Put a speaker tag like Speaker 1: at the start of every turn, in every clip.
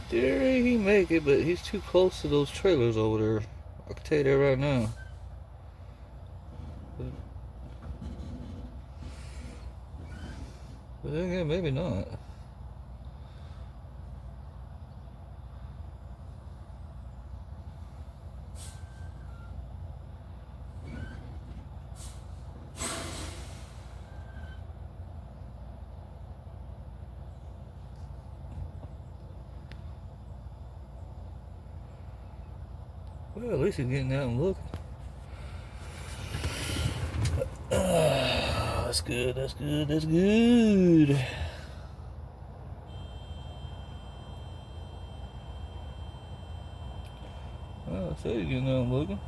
Speaker 1: theory he make it, but he's too close to those trailers over there. I can tell you that right now. But then again, maybe not. Well, at least he's getting out and looking. That's good, that's good, that's good. Well, I said he's getting out and looking.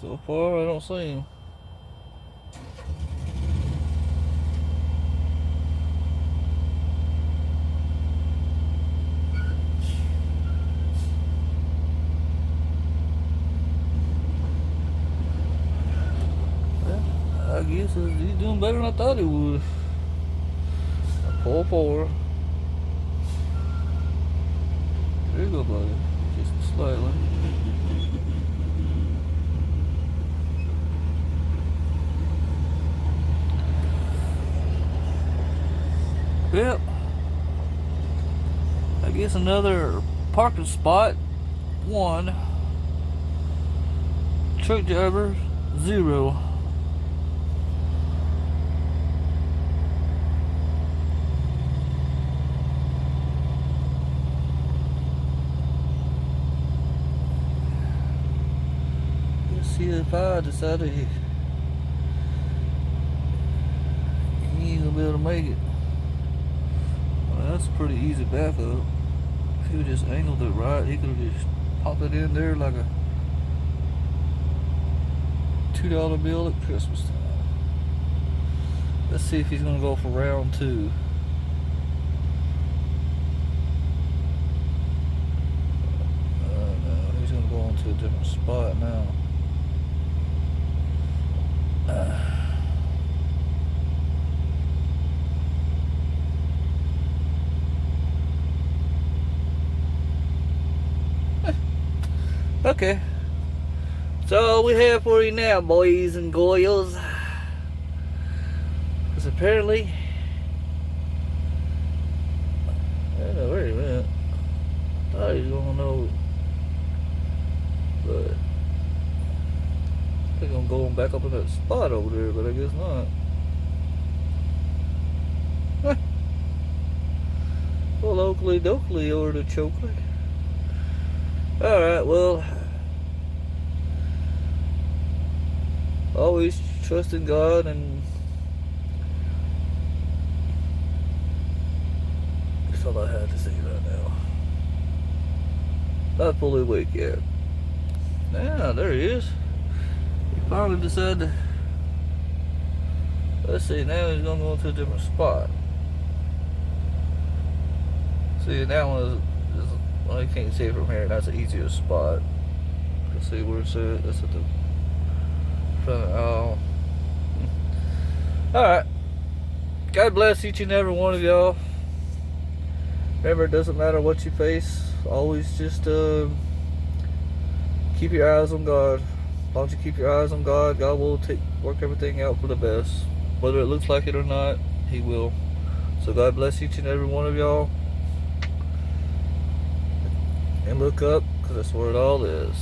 Speaker 1: So far, I don't see him. I guess he's doing better than I thought he would. 4-4. There you go, buddy. Just slightly. Yep. I guess another parking spot. 1. Truck driver 0. See if I decided he ain't gonna be able to make it. Well, that's a pretty easy backup. If he would just angled it right, he could have just popped it in there like a $2 bill at Christmas time. Let's see if he's gonna go for round 2. No, he's gonna go on to a different spot now. Okay. So we have for you now, boys and girls. Because apparently, I don't know where he went. I thought he was gonna know, but they're gonna go back up in that spot over there, but I guess not. Well, Oakley Dokley or the Chokley. Alright, well, always trust in God, and that's all I have to say right now. Not fully awake yet. Now, there he is. He finally decided to, let's see, now he's gonna go into a different spot. See, that one is well, you can't see it from here. That's the easiest spot. Let's see where it's at. That's at the front. Oh. Alright. God bless each and every one of y'all. Remember, it doesn't matter what you face. Always just keep your eyes on God. As long as you keep your eyes on God, God will work everything out for the best. Whether it looks like it or not, He will. So God bless each and every one of y'all. And look up, because that's where it all is.